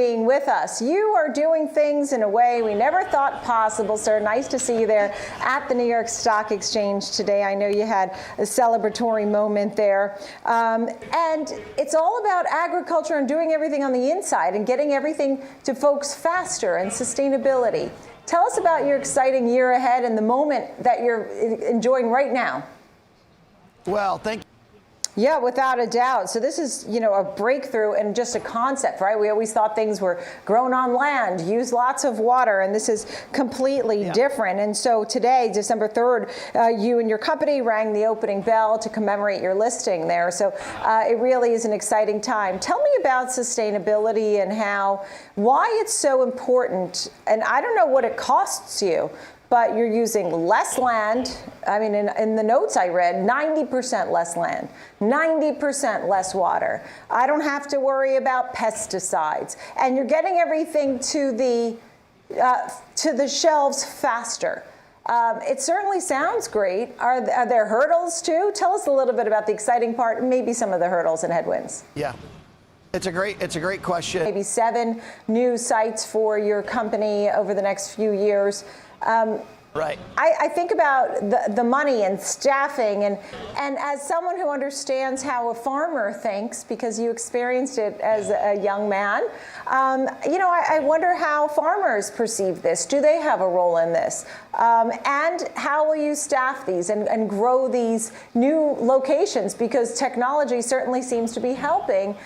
Being with us. You are doing things in a way we never thought possible, sir. Nice to see you there at the New York Stock Exchange today. I know you had a celebratory moment there. And it's all about agriculture and doing everything on the inside and getting everything to folks faster and sustainability. Tell us about your exciting year ahead and the moment that you're enjoying right now. Well, thank you. Yeah, without a doubt. So this is, a breakthrough and just a concept, right? We always thought things were grown on land, use lots of water, and this is completely different. And so today, December 3rd, you and your company rang the opening bell to commemorate your listing there. So it really is an exciting time. Tell me about sustainability and why it's so important. And I don't know what it costs you, but you're using less land. I mean, in the notes I read, 90% less land, 90% less water. I don't have to worry about pesticides. And you're getting everything to the shelves faster. It certainly sounds great. Are there hurdles too? Tell us a little bit about the exciting part and maybe some of the hurdles and headwinds. Yeah. It's a great question. Maybe 7 new sites for your company over the next few years. Right. I think about the money and staffing, and as someone who understands how a farmer thinks, because you experienced it as a young man, I wonder how farmers perceive this. Do they have a role in this? And how will you staff these and grow these new locations? Because technology certainly seems to be helping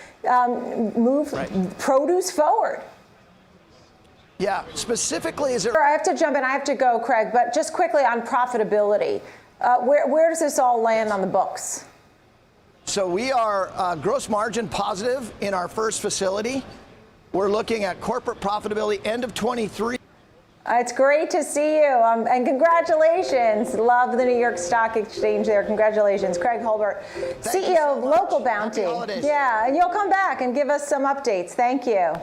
move produce forward. Yeah, specifically, I have to jump in. I have to go, Craig, but just quickly on profitability. Where does this all land on the books? So we are gross margin positive in our first facility. We're looking at corporate profitability end of 23. It's great to see you, and congratulations. Love the New York Stock Exchange there. Congratulations. Craig Hulbert, CEO of Local Bounty. Yeah, and you'll come back and give us some updates. Thank you.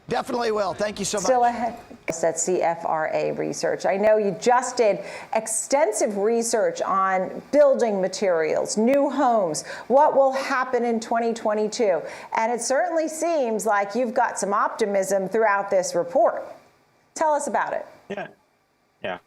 Definitely will. Thank you so much. Still ahead. At CFRA Research. I know you just did extensive research on building materials, new homes, what will happen in 2022. And it certainly seems like you've got some optimism throughout this report. Tell us about it. Yeah.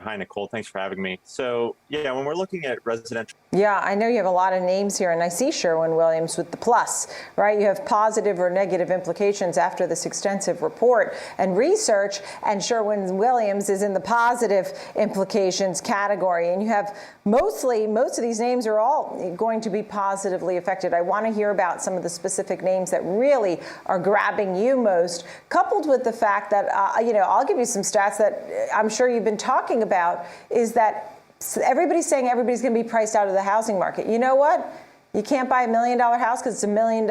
Hi, Nicole. Thanks for having me. So, when we're looking at residential. Yeah, I know you have a lot of names here, and I see Sherwin-Williams with the plus, right? You have positive or negative implications after this extensive report and research, and Sherwin-Williams is in the positive implications category. And you have most of these names are all going to be positively affected. I want to hear about some of the specific names that really are grabbing you most, coupled with the fact that, I'll give you some stats that I'm sure you've been talking about, is that everybody's saying everybody's going to be priced out of the housing market. You know what? You can't buy $1 million house because it's $1 million.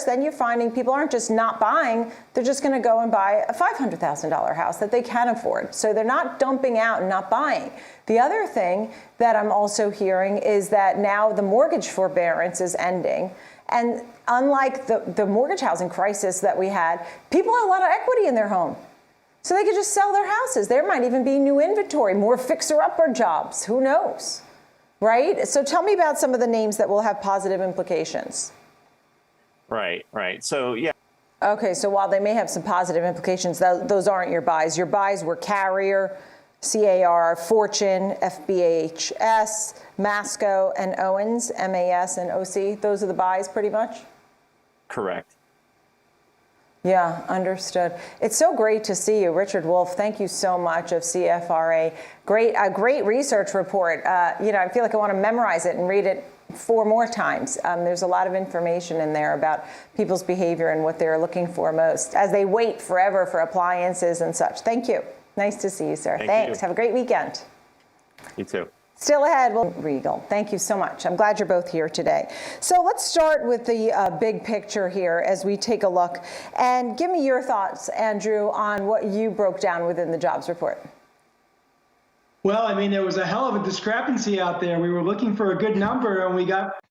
Then you're finding people aren't just not buying, they're just going to go and buy a $500,000 house that they can afford. So they're not dumping out and not buying. The other thing that I'm also hearing is that now the mortgage forbearance is ending. And unlike the mortgage housing crisis that we had, people have a lot of equity in their home. So they could just sell their houses. There might even be new inventory, more fixer-upper jobs. Who knows, right? So tell me about some of the names that will have positive implications. Right. So, yeah. Okay, so while they may have some positive implications, those aren't your buys. Your buys were Carrier, CAR, Fortune, FBHS, Masco, and Owens, MAS and OC. Those are the buys pretty much? Correct. Yeah, understood. It's so great to see you. Richard Wolf, thank you so much of CFRA. Great research report. I feel like I want to memorize it and read it 4 more times. There's a lot of information in there about people's behavior and what they're looking for most as they wait forever for appliances and such. Thank you. Nice to see you, sir. Thanks. Have a great weekend. You too. Still ahead, Regal. Thank you so much. I'm glad you're both here today. So let's start with the big picture here as we take a look. And give me your thoughts, Andrew, on what you broke down within the jobs report. Well, I mean, there was a hell of a discrepancy out there. We were looking for a good number and we got...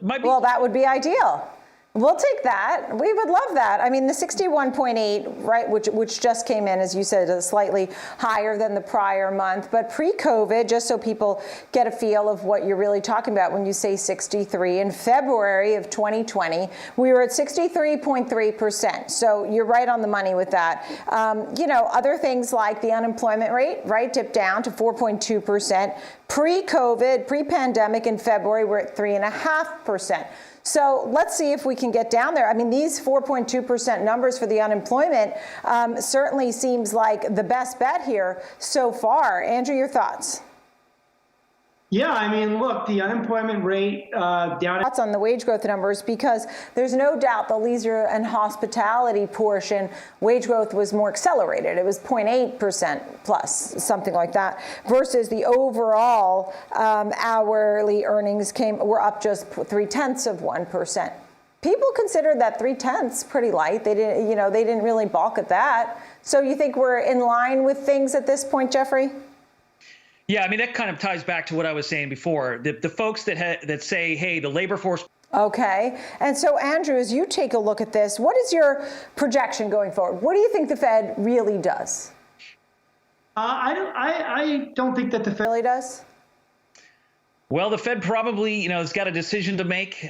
Well, that would be ideal. We'll take that. We would love that. I mean, the 61.8, right, which just came in, as you said, is slightly higher than the prior month. But pre-COVID, just so people get a feel of what you're really talking about when you say 63, in February of 2020, we were at 63.3%. So you're right on the money with that. You know, other things like the unemployment rate, right, dipped down to 4.2%. Pre-COVID, pre-pandemic in February, we're at 3.5%. So let's see if we can get down there. I mean, these 4.2% numbers for the unemployment certainly seems like the best bet here so far. Andrew, your thoughts? Yeah, I mean, look, the unemployment rate down. Thoughts on the wage growth numbers, because there's no doubt the leisure and hospitality portion, wage growth was more accelerated. It was 0.8% plus, something like that, versus the overall hourly earnings were up just 0.3%. People considered that 0.3 pretty light. They didn't, you know, they didn't really balk at that. So you think we're in line with things at this point, Jeffrey? Yeah, I mean, that kind of ties back to what I was saying before. The folks that say, hey, the labor force. Okay. And so, Andrew, as you take a look at this, what is your projection going forward? What do you think the Fed really does? I don't think that the Fed Really does? Well, the Fed probably, you know, has got a decision to make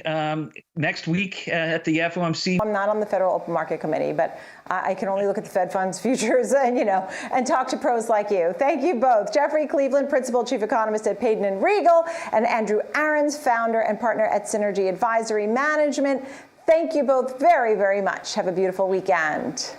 next week at the FOMC. I'm not on the Federal Open Market Committee, but I can only look at the Fed funds futures and, you know, and talk to pros like you. Thank you both. Jeffrey Cleveland, Principal Chief Economist at Payden & Regal, and Andrew Ahrens, Founder and Partner at Synergy Advisory Management. Thank you both very, very much. Have a beautiful weekend.